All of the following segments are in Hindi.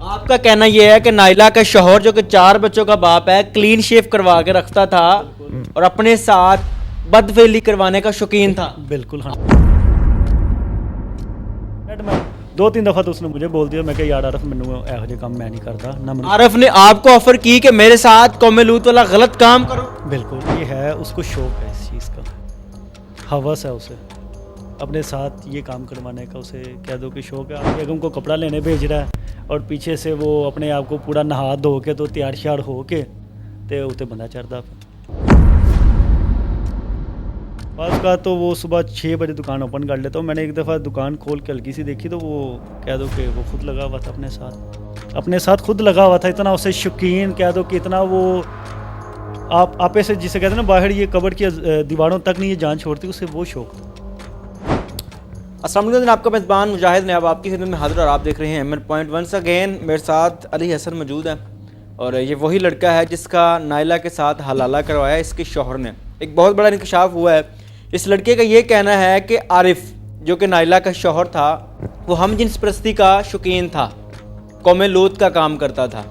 आपका कहना यह है कि नाइला का शौहर जो कि 4 बच्चों का बाप है क्लीन शेव करवा के रखता था और अपने साथ बदफेली करवाने का शौकीन था। बिल्कुल हाँ। मैं 2-3 दफ़ा तो उसने मुझे बोल दिया, मैं कहा यार आरफ मैनू ਇਹੋ ਜਿਹੇ ਕੰਮ मैं नहीं करता ना मैंने। आरफ ने आपको ऑफर की कि मेरे साथ कौम लूत वाला गलत काम करो। बिल्कुल ये है, उसको शौक है इस चीज़ का, हवस है उसे अपने साथ ये काम करवाने का। उसे कह दो कि शौक है, आप बेगम को कपड़ा लेने भेज रहा है और पीछे से वो अपने आप को पूरा नहा धो के तो तैयार श्यार हो के ते उते बंदा चढ़ता। पास का तो वो सुबह 6 बजे दुकान ओपन कर लेता हूँ। मैंने एक दफ़ा दुकान खोल के हल्की सी देखी तो वो कह दो कि वो खुद लगा हुआ था अपने साथ खुद लगा हुआ था। इतना उसे शौकीन कह दो कि इतना वो आप आपे से जिसे कहते हैं ना बाहर ये कबर्ड की दीवारों तक नहीं ये जान छोड़ती, उसे वो शौक था। अस्सलाम वालेकुम, आपका मेज़बान मुजाहिद ने अब आपकी खिदमत में हाजिर और आप देख रहे हैं एमएन पॉइंट। वंस अगेन मेरे साथ अली हसन मौजूद है और ये वही लड़का है जिसका नाइला के साथ हलाला करवाया इसके शौहर ने। एक बहुत बड़ा इंकशाफ हुआ है। इस लड़के का ये कहना है कि आरिफ जो कि नाइला का शौहर था वो हम जिन्स परस्ती का शौकीन था, कौम लूत का काम करता था।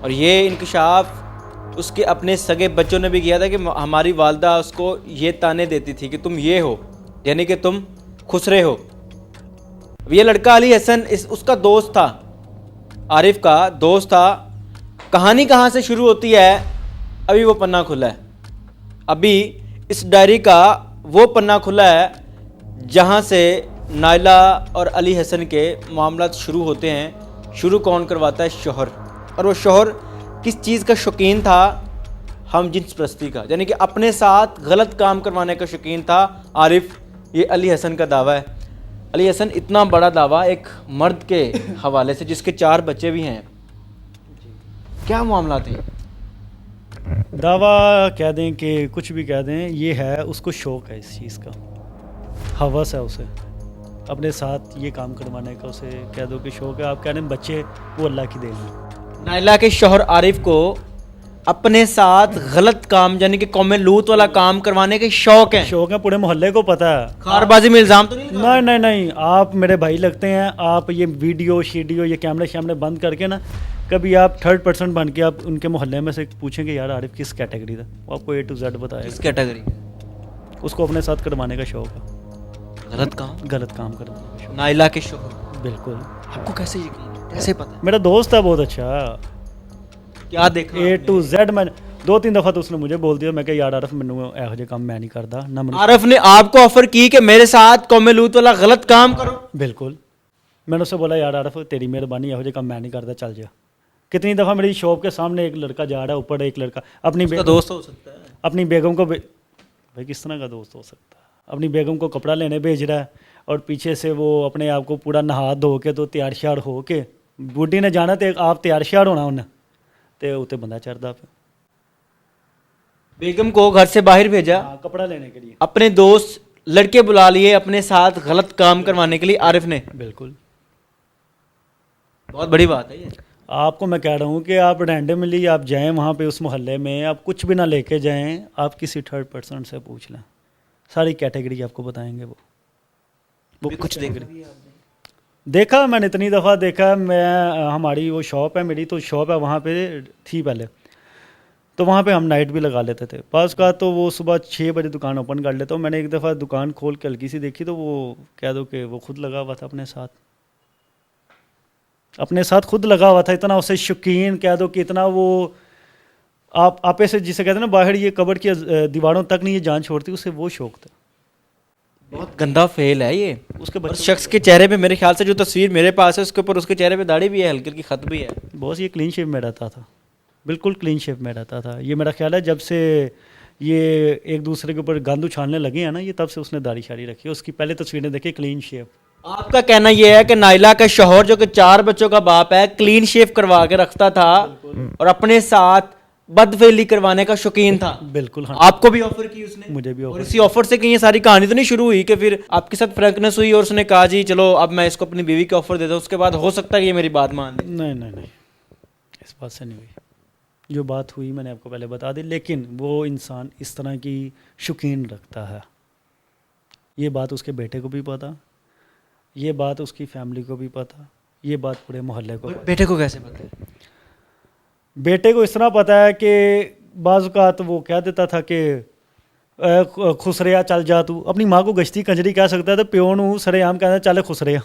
और ये इंकशाफ उसके अपने सगे बच्चों ने भी किया था कि हमारी वालदा उसको ये ताने देती थी कि तुम ये हो, यानी कि तुम खुसरे हो। ये लड़का अली हसन उसका दोस्त था, आरिफ का दोस्त था। कहानी कहाँ से शुरू होती है, अभी वो पन्ना खुला है। अभी इस डायरी का वो पन्ना खुला है जहाँ से नाइला और अली हसन के मामला शुरू होते हैं। शुरू कौन करवाता है? शौहर। और वो शौहर किस चीज़ का शौकीन था? हम जिन्स परस्ती का, यानी कि अपने साथ गलत काम करवाने का शौकीन था आरिफ। ये अली हसन का दावा है। अली हसन इतना बड़ा दावा एक मर्द के हवाले से जिसके 4 बच्चे भी हैं, क्या मामला थे? दावा कह दें कि कुछ भी कह दें, ये है उसको शौक है इस चीज़ का, हवस है उसे अपने साथ ये काम करवाने का। उसे कह दो कि शौक है, आप कह रहे हैं बच्चे वो अल्लाह की देन है। नाइला के शौहर आरिफ को अपने साथ गलत काम यानी कि कौम लूत वाला काम करवाने के शौक है। शौक है, पूरे मोहल्ले को पता है। कारबाजी में इल्ज़ाम तो नहीं लगा? नहीं नहीं नहीं, आप मेरे भाई लगते हैं। आप ये वीडियो शीडियो ये कैमरे शैमरे बंद करके ना, कभी आप 3rd पर्सन बन के आप उनके मोहल्ले में से पूछेंगे यार आरिफ किस कैटेगरी था, वो आपको A to Z बताएगा। किस कैटेगरी? उसको अपने साथ करवाने का शौक है, गलत काम करवाने का शौक। नाइला के शौहर। बिल्कुल। आपको कैसे यकीन, कैसे पता? मेरा दोस्त है बहुत अच्छा। क्या देखा A to Z मैंने 2-3 दफ़ा तो उसने मुझे बोल दिया, मैं कहा यार आरफ मैनू ਇਹੋ ਜਿਹੇ काम मैं नहीं करता ना मैंने। आरफ ने आपको ऑफर की कि मेरे साथ कौम लूत वाला गलत काम करो। बिल्कुल। मैंने उससे बोला यार आरफ तेरी मेहरबानी, ਇਹੋ ਜਿਹੇ काम मैं नहीं करता, चल जा। कितनी दफ़ा मेरी शॉप के सामने एक लड़का जा रहा है, ऊपर एक लड़का अपनी दोस्त हो सकता है, अपनी बेगम को भाई किस तरह का दोस्त हो सकता है, अपनी बेगम को कपड़ा लेने भेज रहा है और पीछे से वो अपने आप को पूरा नहा धो के तो तैयार श्यार हो के बूढ़ी ने जाना तो आप तैयार श्यार होना उन्हें तो उते बंदा चढ़ता। बेगम को घर से बाहर भेजा कपड़ा लेने के लिए, अपने दोस्त लड़के बुला लिए अपने साथ गलत काम करवाने के लिए आरिफ ने। बिल्कुल बहुत बड़ी बात है ये। आपको मैं कह रहा हूँ कि आप रैंडमली आप जाएं वहाँ पे उस मोहल्ले में, आप कुछ भी ना लेके जाएं, आप किसी 3rd पर्सन से पूछ लें, सारी कैटेगरी आपको बताएंगे। वो कुछ देखा मैंने इतनी दफ़ा देखा। मैं हमारी वो शॉप है, मेरी तो शॉप है वहाँ पे थी पहले, तो वहाँ पे हम नाइट भी लगा लेते थे। पास का तो वो सुबह 6 बजे दुकान ओपन कर लेता हूँ। मैंने एक दफ़ा दुकान खोल के हल्की सी देखी तो वो कह दो कि वो खुद लगा हुआ था अपने साथ खुद लगा हुआ था। इतना उसे शौकीन कह दो कि इतना वो आप आपे से जिसे कहते हैं ना बाहर ये कबर्ड की दीवारों तक नहीं ये जान छोड़ती, उसे वो शौक था। बहुत गंदा फेल है ये उसके उस शख्स के चेहरे पे। मेरे ख्याल से जो तस्वीर मेरे पास है उसके ऊपर उसके चेहरे पे दाढ़ी भी है, हल्की हल्की खत भी है। बहुत ये क्लीन शेप में रहता था, बिल्कुल क्लीन शेप में रहता था। ये मेरा ख्याल है जब से ये एक दूसरे के ऊपर गंद उछालने लगे हैं ना, ये तब से उसने दाढ़ी शाड़ी रखी है। उसकी पहले तस्वीरें देखिए क्लीन शेप। आपका कहना यह है कि नाइला का शौहर जो कि 4 बच्चों का बाप है क्लीन शेव करवा के रखता था और अपने साथ बदफेली करवाने का शौकीन था। बिल्कुल हाँ। आपको भी ऑफर की उसने? मुझे भी और ऑफर। इसी ऑफर से कहीं ये सारी कहानी तो नहीं शुरू हुई कि फिर आपके साथ फ्रैंकनेस हुई और उसने कहा जी चलो अब मैं इसको अपनी बीवी का ऑफर देता हूँ, उसके बाद हो सकता है कि ये मेरी बात मान ले? नहीं नहीं नहीं, इस बात से नहीं हुई। जो बात हुई मैंने आपको पहले बता दी, लेकिन वो इंसान इस तरह की शौकीन रखता है। ये बात उसके बेटे को भी पता, ये बात उसकी फैमिली को भी पता, ये बात पूरे मोहल्ले को। बेटे को कैसे पता है? बेटे को इस तरह पता है कि बाज़-औक़ात वो कह देता था कि खुसरिया चल जा तू, अपनी माँ को गश्ती कंजरी कह सकता है, तो प्यो नू सरेआम कहता चल खुसरिया।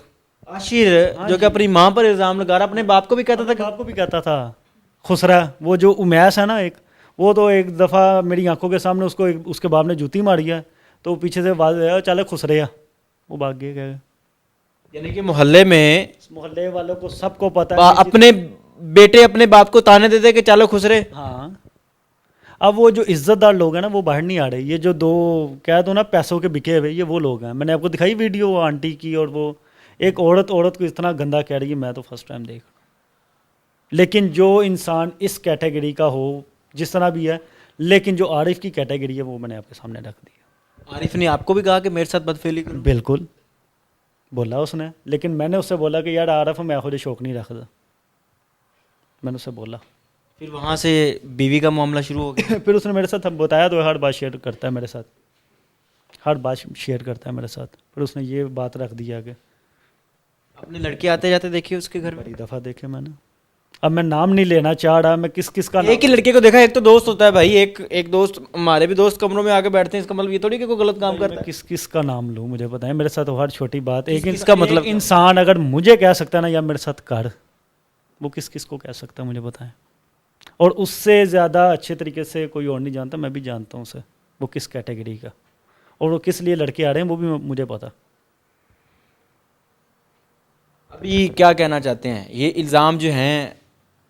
आशिर जो कि अपनी माँ पर इल्ज़ाम लगा रहा, अपने बाप को भी कहता था कि बाप को भी कहता था खुसरा। वो जो उमैस है ना एक, वो तो एक दफ़ा मेरी आंखों के सामने उसको उसके बाप ने जूती मारी है, तो पीछे से आवाज़ आया चल खुसरिया, वो भाग गया। यानी कि मोहल्ले में मोहल्ले वालों को सबको पता है अपने बेटे अपने बाप को ताने देते कि चलो खुसरे। हाँ, अब वो जो इज्जतदार लोग हैं ना वो बाहर नहीं आ रहे। ये जो दो कह दो ना पैसों के बिके हुए, ये वो लोग हैं। मैंने आपको दिखाई वीडियो वो आंटी की, और वो एक औरत को इतना गंदा कह रही है, मैं तो फर्स्ट टाइम देख। लेकिन जो इंसान इस कैटेगरी का हो, जिस तरह भी है, लेकिन जो आरिफ की कैटेगरी है वो मैंने आपके सामने रख दिया। आरिफ ने आपको भी कहा कि मेरे साथ बदफेली करो? बिल्कुल बोला उसने, लेकिन मैंने उससे बोला कि यार आरिफ मैं खुद शौक नहीं रखता, मैंने उससे बोला। फिर वहाँ से बीवी का मामला शुरू हो गया। फिर उसने मेरे साथ बताया, तो हर बात शेयर करता है मेरे साथ, हर बात शेयर करता है मेरे साथ। फिर उसने ये बात रख दी आगे। अपने लड़के आते जाते देखिए उसके घर में? बड़ी दफ़ा देखे मैंने। अब मैं नाम नहीं लेना चाह रहा, मैं किस का एक ही लड़के को देखा, एक तो दोस्त होता है भाई, एक दोस्त, हमारे भी दोस्त कमरों में आके बैठते हैं, इसका मतलब ये थोड़ी कि कोई गलत काम करता है। किस का नाम लूँ मुझे पता है, मेरे साथ तो हर छोटी बात एक इसका मतलब इंसान अगर मुझे कह सकता है ना या मेरे साथ कर, वो किस को कह सकता है मुझे बताएं। और उससे ज़्यादा अच्छे तरीके से कोई और नहीं जानता, मैं भी जानता हूँ उसे, वो किस कैटेगरी का और वो किस लिए लड़के आ रहे हैं वो भी मुझे पता। अभी क्या कहना चाहते हैं? ये इल्ज़ाम जो हैं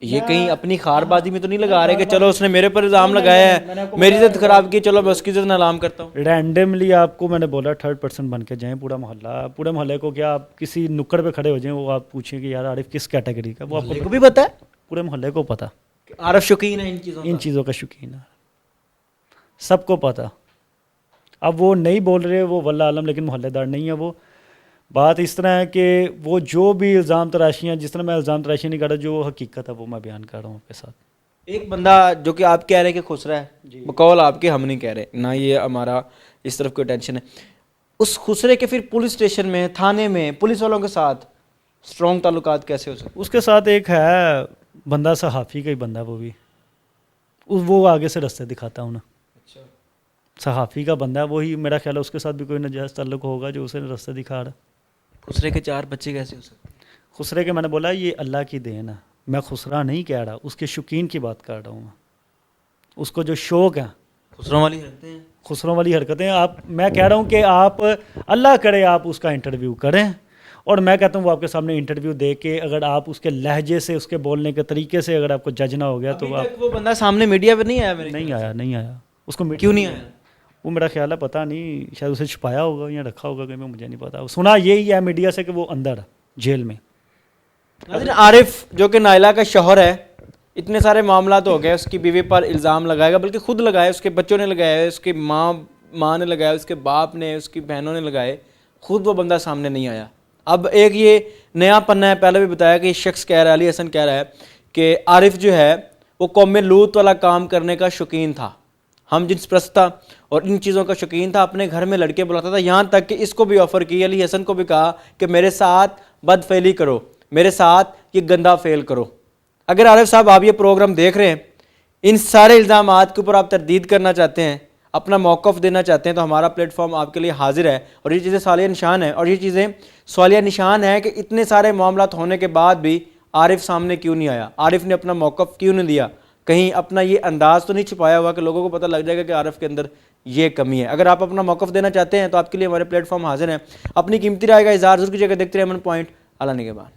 ये कहीं अपनी खारबाजी में तो नहीं लगा रहे कि चलो उसने मेरे पर इल्ज़ाम लगाया है, मेरी इज्जत खराब की, चलो मैं उसकी इज्जत नालाम करता हूँ? रैंडमली आपको मैंने बोला 3rd पर्सन बन के जाएं पूरे मोहल्ले को, क्या आप किसी नुक्कड़ पे खड़े हो जाएं, वो आप पूछें कि यार आरिफ किस कैटेगरी का, वो आपको भी पता है, पूरे मोहल्ले को पता। आरिफ शौकीन है इन चीज़ों का शौकीन है, सबको पता। अब वो नहीं बोल रहे, वो वल्लाह आलम, लेकिन मोहल्लेदार नहीं है वो। बात इस तरह है कि वो जो भी इल्ज़ाम तराशियाँ, जिस तरह मैं इल्ज़ाम तराशी नहीं कर रहा, जो हकीकत है वो मैं बयान कर रहा हूँ आपके साथ। एक बंदा जो कि आप कह रहे हैं कि खुसरा है, बकौल आपके, हम नहीं कह रहे ना, ये हमारा इस तरफ कोई टेंशन है, उस खुसरे के फिर पुलिस स्टेशन में, थाने में, पुलिस वालों के साथ स्ट्रॉन्ग ताल्लुकात कैसे हो सकते? उसके साथ एक है बंदा, सहाफ़ी का ही बंदा, वो आगे से रास्ते दिखाता हूँ ना। अच्छा, सहाफ़ी का बंदा है, वही मेरा ख्याल है उसके साथ भी कोई नजायज़ ताल्लुक होगा जो उसे रास्ते दिखा रहा। खुसरे के 4 बच्चे कैसे हो सकते? खुसरे के मैंने बोला ये अल्लाह की देन है, मैं खुसरा नहीं कह रहा, उसके शौकीन की बात कर रहा हूँ मैं। उसको जो शौक़ है, खुसरों वाली हरकतें हैं, खुसरों वाली हरकतें आप, मैं कह रहा हूँ कि आप अल्लाह करे आप उसका इंटरव्यू करें, और मैं कहता हूँ वो आपके सामने इंटरव्यू दे के अगर आप उसके लहजे से, उसके बोलने के तरीके से अगर आपको जज ना हो गया तो आप। वो बंदा सामने मीडिया पे नहीं आया? नहीं आया उसको क्यों नहीं आया? वो मेरा ख्याल है पता नहीं, शायद उसे छुपाया होगा या रखा होगा कहीं, मुझे नहीं पता। सुना यही है मीडिया से कि वो अंदर है जेल में। आरिफ जो कि नाइला का शौहर है, इतने सारे मामला तो हो गए, उसकी बीवी पर इल्ज़ाम लगाएगा, बल्कि खुद लगाए, उसके बच्चों ने लगाए, उसकी माँ ने लगाया, उसके बाप ने, उसकी बहनों ने लगाए, खुद वो बंदा सामने नहीं आया। अब एक ये नया पन्ना है, पहले भी बताया कि शख्स कह रहा है, अली हसन कह रहा है कि आरिफ जो है वो कौम लूत वाला काम करने का शौकीन था, हम जिन्स प्रस्त था और इन चीज़ों का शौकीन था, अपने घर में लड़के बुलाता था, यहाँ तक कि इसको भी ऑफ़र की, अली हसन को भी कहा कि मेरे साथ बदफेली करो, मेरे साथ ये गंदा फेल करो। अगर आरिफ साहब आप ये प्रोग्राम देख रहे हैं, इन सारे इल्ज़ामात के ऊपर आप तरदीद करना चाहते हैं, अपना मौक़िफ़ देना चाहते हैं, तो हमारा प्लेटफॉर्म आपके लिए हाजिर है। और ये चीज़ें सवालिया निशान है, और ये चीज़ें सवालिया निशान है कि इतने सारे मामलात होने के बाद भी आरिफ सामने क्यों नहीं आया, आरिफ ने अपना मौक़िफ़ क्यों नहीं दिया, कहीं अपना ये अंदाज़ तो नहीं छुपाया हुआ कि लोगों को पता लग जाएगा कि आरिफ के अंदर ये कमी है। अगर आप अपना मौक़िफ़ देना चाहते हैं तो आपके लिए हमारे प्लेटफॉर्म हाजिर हैं। अपनी कीमती राय का इज़हार ज़रूर कीजिएगा। देखते रहे अमन पॉइंट, अल्लाह निगहबान।